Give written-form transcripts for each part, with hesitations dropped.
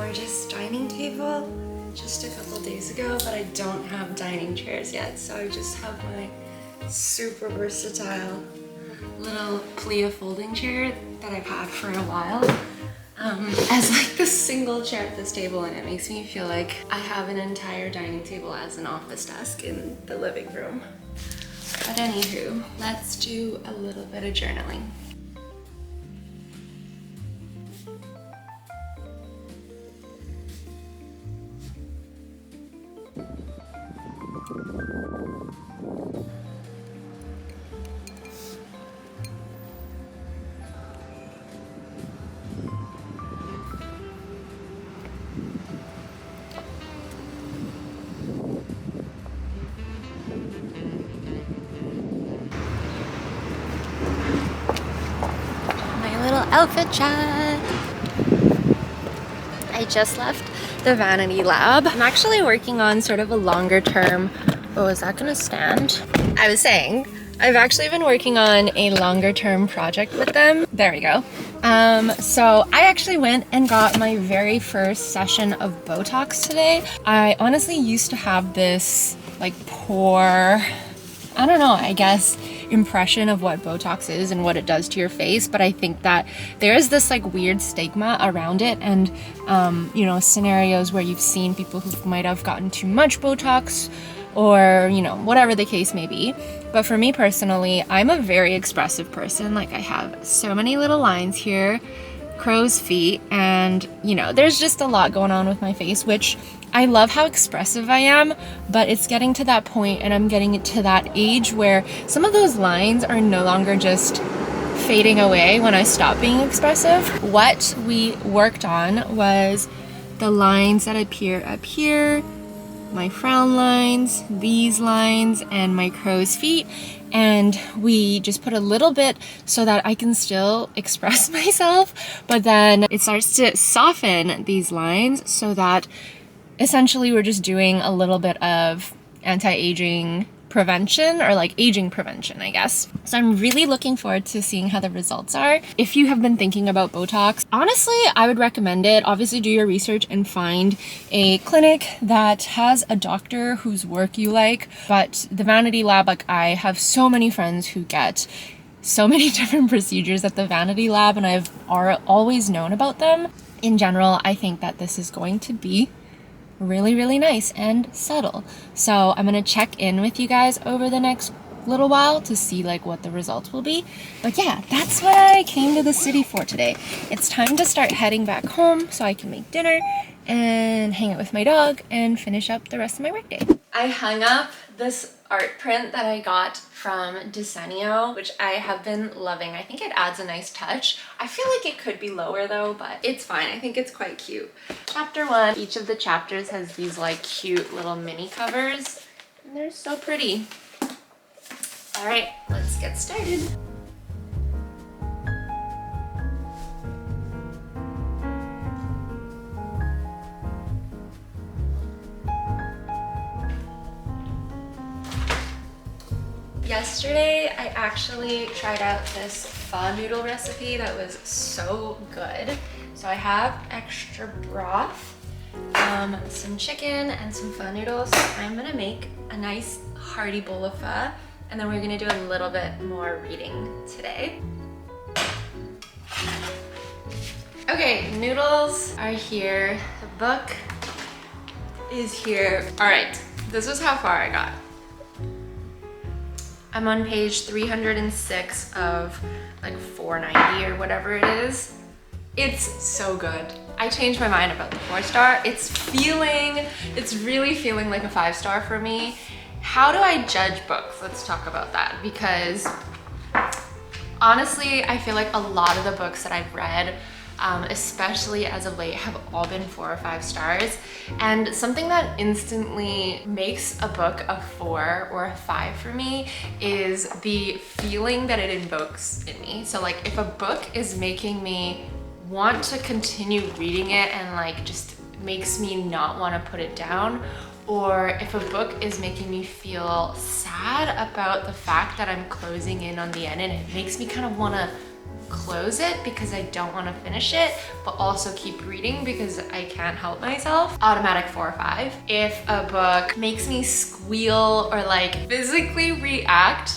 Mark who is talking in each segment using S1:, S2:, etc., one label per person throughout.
S1: gorgeous dining table just a couple days ago, but I don't have dining chairs yet, so I just have my super versatile little plia folding chair that I've had for a while as like the single chair at this table, and it makes me feel like I have an entire dining table as an office desk in the living room. But anywho, let's do a little bit of journaling. Outfit chat. I just left the vanity lab. I'm actually working on sort of a longer term. Oh, is that gonna stand? I was saying, I've actually been working on a longer term project with them. There we go. So I actually went and got my very first session of Botox today. I honestly used to have this like poor, I don't know, I guess, impression of what Botox is and what it does to your face, but I think that there is this like weird stigma around it, and you know, scenarios where you've seen people who might have gotten too much Botox, or you know, whatever the case may be. But for me personally, I'm a very expressive person. Like, I have so many little lines here, crow's feet, and you know, there's just a lot going on with my face, which I love how expressive I am, but it's getting to that point, and I'm getting to that age where some of those lines are no longer just fading away when I stop being expressive. What we worked on was the lines that appear up here, my frown lines, these lines, and my crow's feet. And we just put a little bit so that I can still express myself, but then it starts to soften these lines so that essentially we're just doing a little bit of anti-aging prevention, or like aging prevention, I guess. So I'm really looking forward to seeing how the results are. If you have been thinking about Botox, honestly, I would recommend it. Obviously, do your research and find a clinic that has a doctor whose work you like. But the Vanity Lab, like, I have so many friends who get so many different procedures at the Vanity Lab, and I've always known about them. In general, I think that this is going to be really, really nice and subtle. So I'm gonna check in with you guys over the next little while to see like what the results will be. But yeah, that's what I came to the city for today. It's time to start heading back home so I can make dinner and hang out with my dog and finish up the rest of my workday. I hung up this art print that I got from Desenio, which I have been loving. I think it adds a nice touch. I feel like it could be lower though, but it's fine. I think it's quite cute. Chapter 1, each of the chapters has these like cute little mini covers, and they're so pretty. All right, let's get started. Yesterday, I actually tried out this pho noodle recipe that was so good. So I have extra broth, some chicken, and some pho noodles. So I'm gonna make a nice hearty bowl of pho, and then we're gonna do a little bit more reading today. Okay, noodles are here. The book is here. All right, this is how far I got. I'm on page 306 of like 490 or whatever it is. It's so good. I changed my mind about the 4-star. It's really feeling like a 5-star for me. How do I judge books? Let's talk about that, because honestly, I feel like a lot of the books that I've read, especially as of late, have all been 4 or 5 stars. And something that instantly makes a book a 4 or a 5 for me is the feeling that it invokes in me. So like, if a book is making me want to continue reading it and like just makes me not want to put it down, or if a book is making me feel sad about the fact that I'm closing in on the end and it makes me kind of want to close it because I don't want to finish it, but also keep reading because I can't help myself, automatic 4 or 5. If a book makes me squeal or like physically react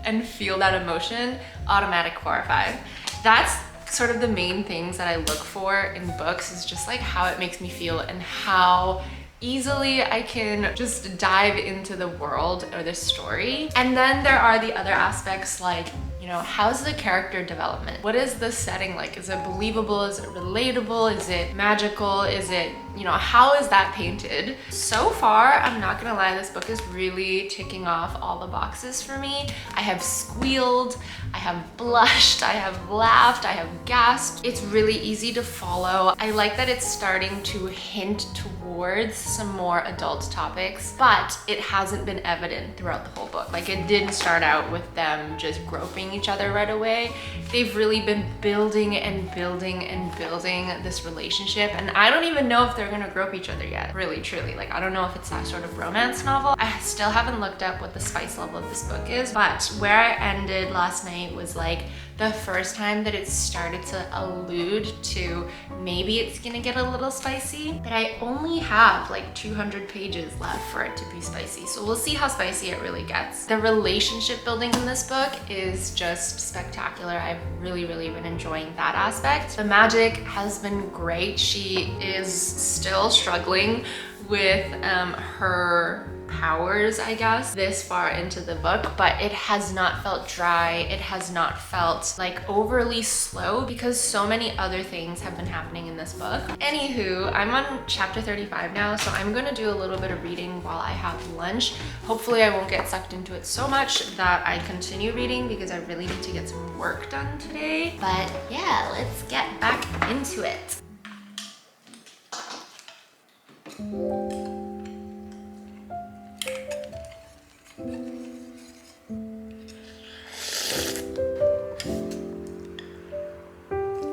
S1: and feel that emotion, automatic 4 or 5. That's sort of the main things that I look for in books, is just like how it makes me feel and how easily I can just dive into the world or the story. And then there are the other aspects, like, you know, how's the character development? What is the setting like? Is it believable? Is it relatable? Is it magical? Is it, you know, how is that painted? So far, I'm not gonna lie, this book is really ticking off all the boxes for me. I have squealed, I have blushed, I have laughed, I have gasped. It's really easy to follow. I like that it's starting to hint towards some more adult topics, but it hasn't been evident throughout the whole book. Like, it didn't start out with them just groping each other right away. They've really been building and building and building this relationship, and I don't even know if they're gonna grope each other yet, really, truly. Like, I don't know if it's that sort of romance novel. I still haven't looked up what the spice level of this book is, but where I ended last night was like the first time that it started to allude to maybe it's gonna get a little spicy, but I only have like 200 pages left for it to be spicy. So we'll see how spicy it really gets. The relationship building in this book is just spectacular. I've really been enjoying that aspect. The magic has been great. She is still struggling with her powers, I guess, this far into the book, but it has not felt dry. It has not felt like overly slow because so many other things have been happening in this book. Anywho, I'm on chapter 35 now, so I'm gonna do a little bit of reading while I have lunch. Hopefully I won't get sucked into it so much that I continue reading because I really need to get some work done today. But yeah, let's get back into it.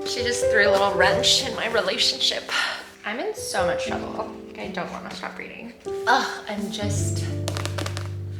S1: She just threw a little wrench in my relationship. I'm in so much trouble. I don't want to stop reading. Ugh, I'm just...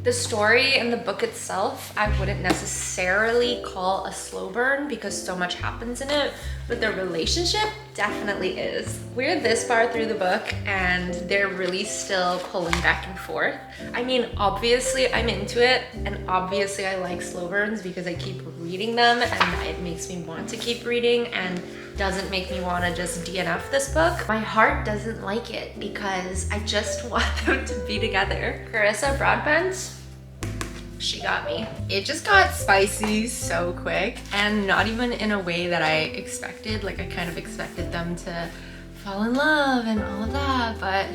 S1: The story and the book itself, I wouldn't necessarily call a slow burn because so much happens in it, but the relationship definitely is. We're this far through the book and they're really still pulling back and forth. I mean, obviously I'm into it, and obviously I like slow burns because I keep reading them and it makes me want to keep reading and doesn't make me want to just DNF this book. My heart doesn't like it because I just want them to be together. Carissa Broadbent, she got me. It just got spicy so quick, and not even in a way that I expected. Like, I kind of expected them to fall in love and all of that, but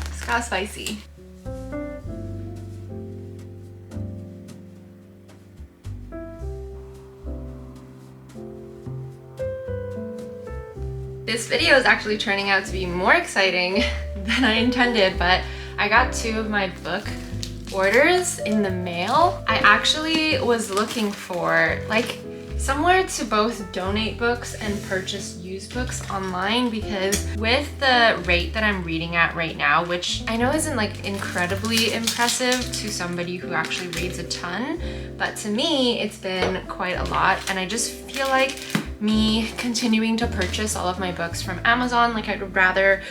S1: it's got spicy. This video is actually turning out to be more exciting than I intended, but I got 2 of my book orders in the mail. I actually was looking for like somewhere to both donate books and purchase used books online, because with the rate that I'm reading at right now, which I know isn't like incredibly impressive to somebody who actually reads a ton, but to me it's been quite a lot, and I just feel like me continuing to purchase all of my books from Amazon, like I'd rather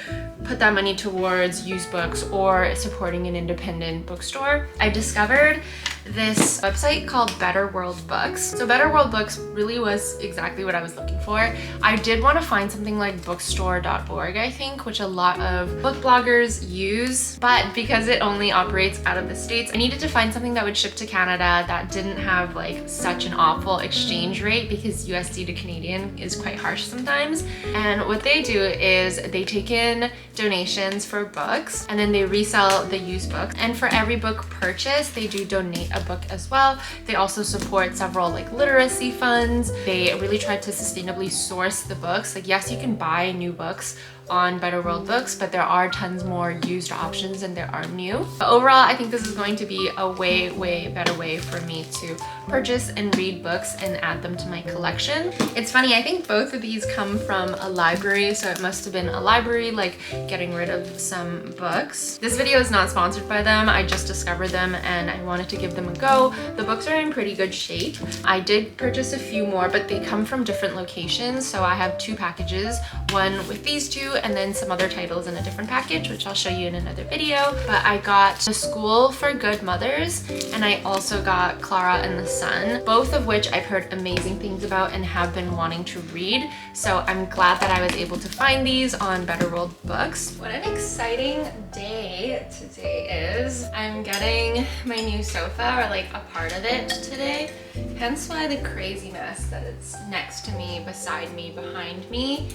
S1: put that money towards used books or supporting an independent bookstore. I discovered this website called Better World Books. So Better World Books really was exactly what I was looking for. I did want to find something like bookstore.org, I think, which a lot of book bloggers use, but because it only operates out of the States, I needed to find something that would ship to Canada that didn't have like such an awful exchange rate, because USD to Canadian is quite harsh sometimes. And what they do is they take in donations for books and then they resell the used books, and for every book purchase they do donate a book as well. They also support several like literacy funds. They really try to sustainably source the books. Like, yes, you can buy new books on Better World Books, but there are tons more used options than there are new. But overall, I think this is going to be a way better way for me to purchase and read books and add them to my collection. It's funny, I think both of these come from a library, so it must have been a library like getting rid of some books. This video is not sponsored by them. I just discovered them and I wanted to give them a go. The books are in pretty good shape. I did purchase a few more, but they come from different locations. So I have 2 packages, one with these 2 and then some other titles in a different package, which I'll show you in another video. But I got The School for Good Mothers and I also got Clara and the Sun, both of which I've heard amazing things about and have been wanting to read. So I'm glad that I was able to find these on Better World Books. What an exciting day today is. I'm getting my new sofa, or like a part of it today. Hence why the crazy mess that it's next to me, beside me, behind me,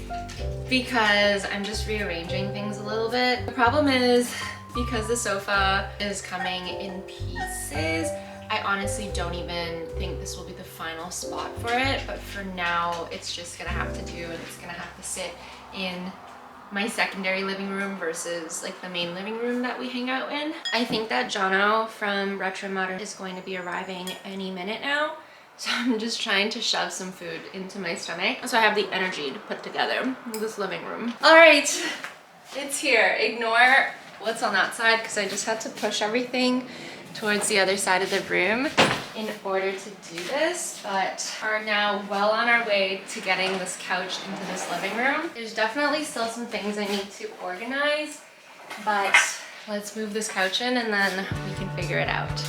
S1: because I'm just rearranging things a little bit. The problem is, because the sofa is coming in pieces, I honestly don't even think this will be the final spot for it, but for now it's just gonna have to do, and it's gonna have to sit in my secondary living room versus like the main living room that we hang out in. I think that Jono from Retro Modern is going to be arriving any minute now. So I'm just trying to shove some food into my stomach so I have the energy to put together this living room. All right, it's here. Ignore what's on that side because I just had to push everything towards the other side of the room in order to do this, but are now well on our way to getting this couch into this living room. There's definitely still some things I need to organize, but let's move this couch in and then we can figure it out.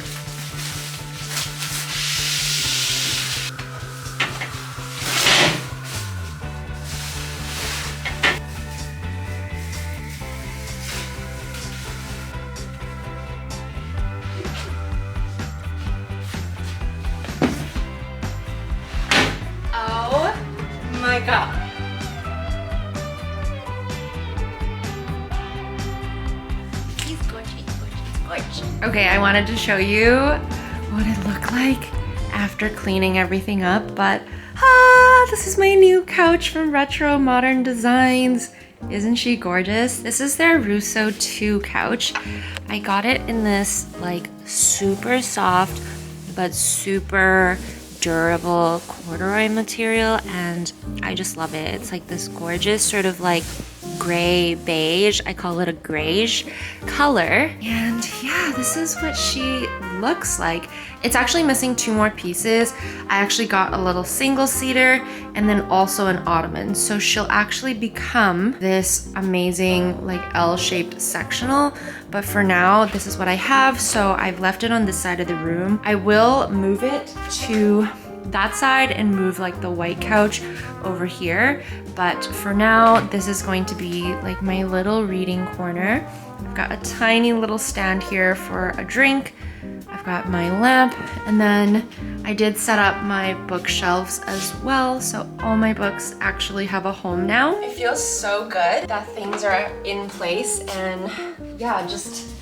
S1: My God. He's gorgeous, gorgeous. Okay, I wanted to show you what it looked like after cleaning everything up, but this is my new couch from Retro Modern Designs. Isn't she gorgeous? This is their Russo 2 couch. I got it in this like super soft but super durable corduroy material and I just love it. It's like this gorgeous sort of like gray beige. I call it a grayish color. And yeah, this is what she looks like. It's actually missing 2 more pieces. I actually got a little single seater and then also an ottoman. So she'll actually become this amazing like L-shaped sectional. But for now, this is what I have. So I've left it on this side of the room. I will move it to that side and move like the white couch over here. But for now, this is going to be like my little reading corner. I've got a tiny little stand here for a drink. I've got my lamp, and then I did set up my bookshelves as well, so all my books actually have a home now. It feels so good that things are in place and yeah, just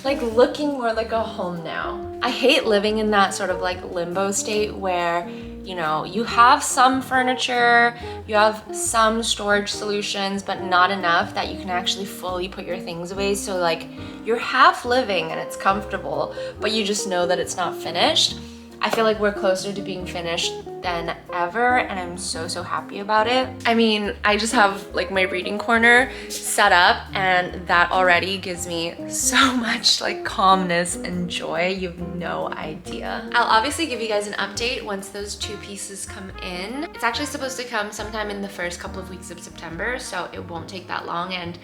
S1: like looking more like a home now. I hate living in that sort of like limbo state where, you know, you have some furniture, you have some storage solutions, but not enough that you can actually fully put your things away. So like you're half living and it's comfortable, but you just know that it's not finished. I feel like we're closer to being finished than ever, and I'm so happy about it. I mean, I just have like my reading corner set up, and that already gives me so much like calmness and joy. You have no idea. I'll obviously give you guys an update once those 2 pieces come in. It's actually supposed to come sometime in the first couple of weeks of September, so it won't take that long. And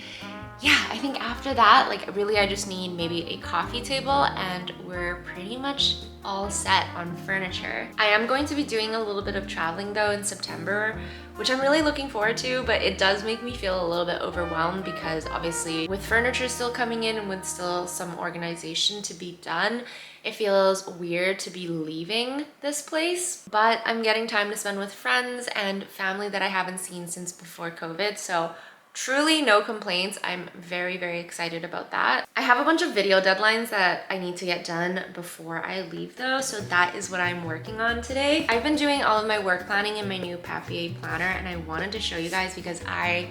S1: yeah, I think after that, like really I just need maybe a coffee table and we're pretty much all set on furniture. I am going to be doing a little bit of traveling though in September, which I'm really looking forward to, but it does make me feel a little bit overwhelmed because obviously with furniture still coming in and with still some organization to be done, it feels weird to be leaving this place. But I'm getting time to spend with friends and family that I haven't seen since before COVID, so truly no complaints. I'm very excited about that. I have a bunch of video deadlines that I need to get done before I leave though, so that is what I'm working on today. I've been doing all of my work planning in my new Papier planner, and I wanted to show you guys because I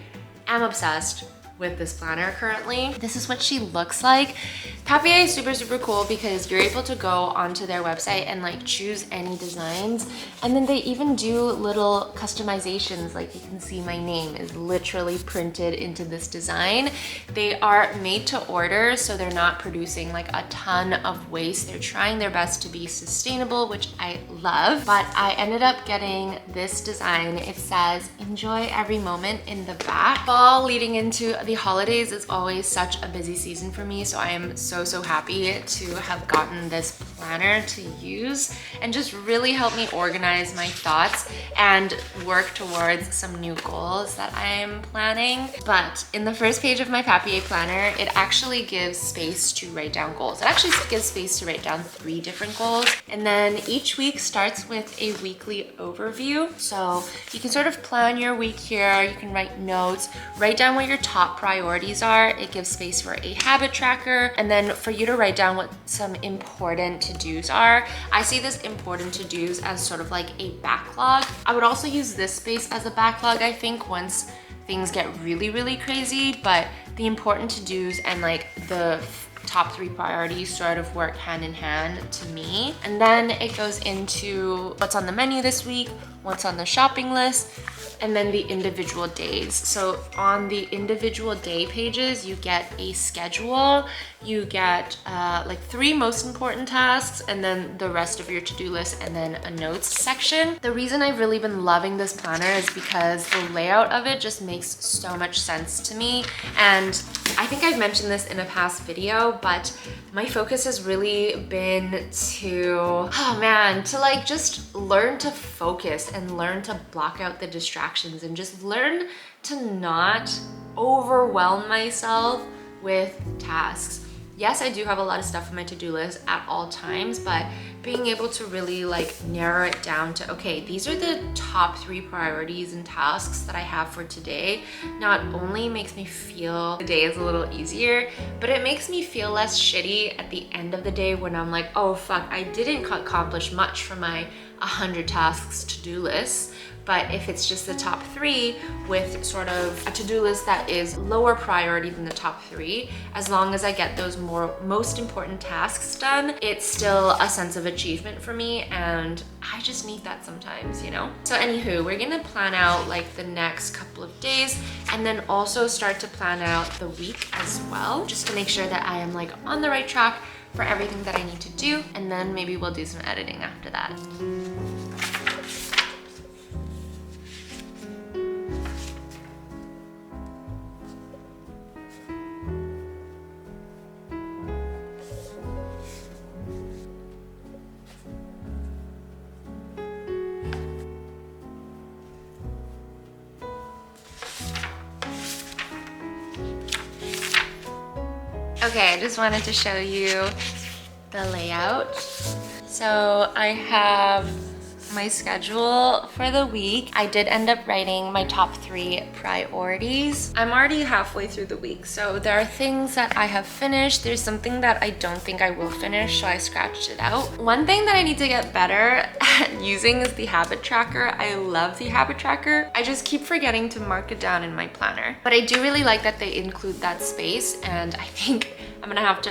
S1: am obsessed with this planner currently. This is what she looks like. Papier is super, super cool because you're able to go onto their website and like choose any designs. And then they even do little customizations. Like you can see my name is literally printed into this design. They are made to order, so they're not producing like a ton of waste. They're trying their best to be sustainable, which I love. But I ended up getting this design. It says, enjoy every moment in the back. Fall leading into the holidays is always such a busy season for me, so I am so happy to have gotten this planner to use and just really help me organize my thoughts and work towards some new goals that I am planning. But in the first page of my Papier planner, it actually gives space to write down goals. It actually gives space to write down 3 different goals, and then each week starts with a weekly overview. So you can sort of plan your week here, you can write notes, write down what your top priorities are. It gives space for a habit tracker, and then for you to write down what some important to-dos are. I see this important to-dos as sort of like a backlog. I would also use this space as a backlog, I think, once things get really crazy, but the important to-dos and like the top 3 priorities sort of work hand in hand to me. And then it goes into what's on the menu this week, what's on the shopping list, and then the individual days. So on the individual day pages, you get a schedule, you get like 3 most important tasks, and then the rest of your to-do list, and then a notes section. The reason I've really been loving this planner is because the layout of it just makes so much sense to me. And I think I've mentioned this in a past video, but my focus has really been to, to like just learn to focus and learn to block out the distractions and just learn to not overwhelm myself with tasks. Yes, I do have a lot of stuff on my to-do list at all times, but being able to really like narrow it down to, okay, these are the top 3 priorities and tasks that I have for today, not only makes me feel the day is a little easier, but it makes me feel less shitty at the end of the day when I'm like, oh fuck, I didn't accomplish much for my 100 tasks to-do list. But if it's just the top 3 with sort of a to-do list that is lower priority than the top 3, as long as I get those most important tasks done, it's still a sense of achievement for me, and I just need that sometimes, you know? So anywho, we're gonna plan out like the next couple of days, and then also start to plan out the week as well, just to make sure that I am like on the right track for everything that I need to do, and then maybe we'll do some editing after that. Okay, I just wanted to show you the layout. So I have my schedule for the week. I did end up writing my top 3 priorities. I'm already halfway through the week, so there are things that I have finished. There's something that I don't think I will finish, so I scratched it out. One thing that I need to get better at using is the habit tracker. I love the habit tracker. I just keep forgetting to mark it down in my planner. But I do really like that they include that space, and I think I'm gonna have to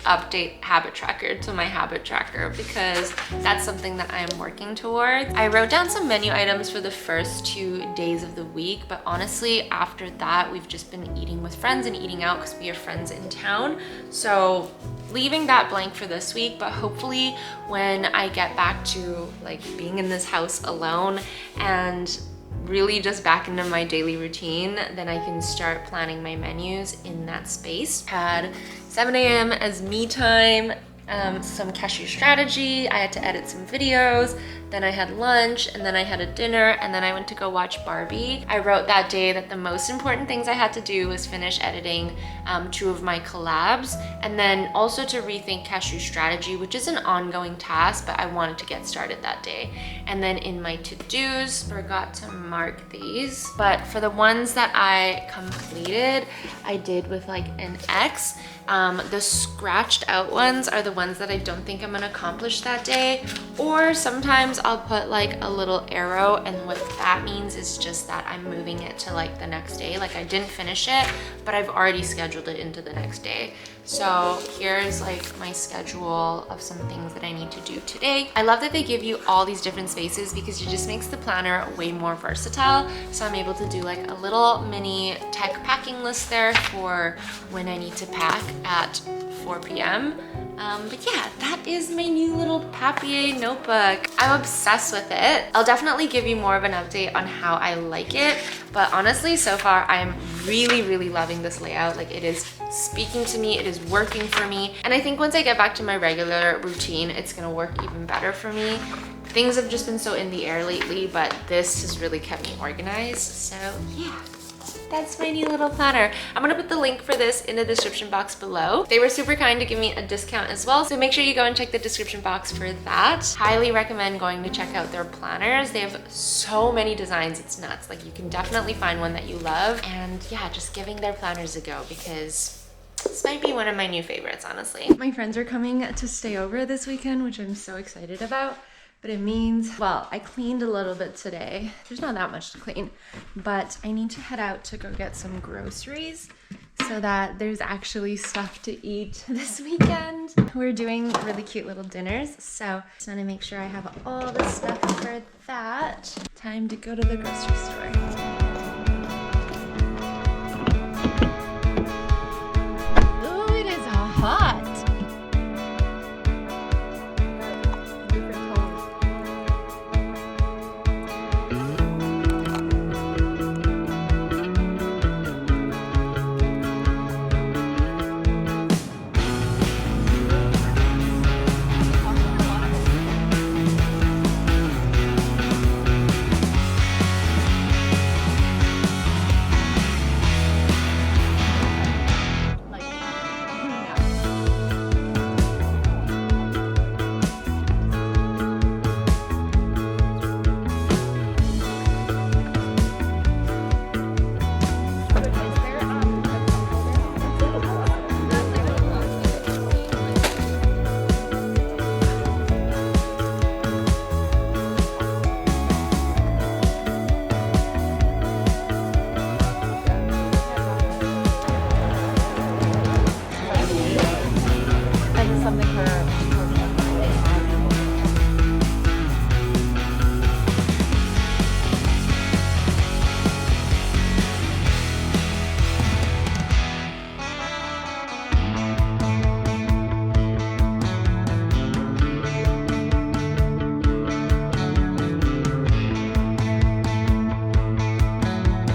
S1: update habit tracker to my habit tracker because that's something that I am working towards. I wrote down some menu items for the first 2 days of the week, but honestly, after that, we've just been eating with friends and eating out because we have friends in town. So leaving that blank for this week, but hopefully when I get back to like being in this house alone and really just back into my daily routine, then I can start planning my menus in that space. Had 7 a.m. as me time, some cashew strategy. I had to edit some videos. Then I had lunch, and then I had a dinner, and then I went to go watch Barbie. I wrote that day that the most important things I had to do was finish editing 2 of my collabs, and then also to rethink cashew strategy, which is an ongoing task, but I wanted to get started that day. And then in my to-dos, forgot to mark these, but for the ones that I completed, I did with like an X. The scratched out ones are the ones that I don't think I'm gonna accomplish that day. Or sometimes I'll put like a little arrow, and what that means is just that I'm moving it to like the next day. Like I didn't finish it, but I've already scheduled it into the next day. So here's like my schedule of some things that I need to do today. I love that they give you all these different spaces because it just makes the planner way more versatile. So I'm able to do like a little mini tech packing list there for when I need to pack at 4 p.m. But yeah, that is my new little papier notebook. I'm obsessed with it. I'll definitely give you more of an update on how I like it. But honestly, so far, I'm really, really loving this layout. Like it is speaking to me, it is working for me. And I think once I get back to my regular routine, it's gonna work even better for me. Things have just been so in the air lately, but this has really kept me organized. So yeah. That's my new little planner. I'm gonna put the link for this in the description box below. They were super kind to give me a discount as well, so make sure you go and check the description box for that. Highly recommend going to check out their planners. They have so many designs, it's nuts. Like you can definitely find one that you love, and yeah, just giving their planners a go because this might be one of my new favorites, honestly. My friends are coming to stay over this weekend, which I'm so excited about. But it means, well, I cleaned a little bit today. There's not that much to clean, but I need to head out to go get some groceries so that there's actually stuff to eat this weekend. We're doing really cute little dinners, so just want to make sure I have all the stuff for that. Time to go to the grocery store.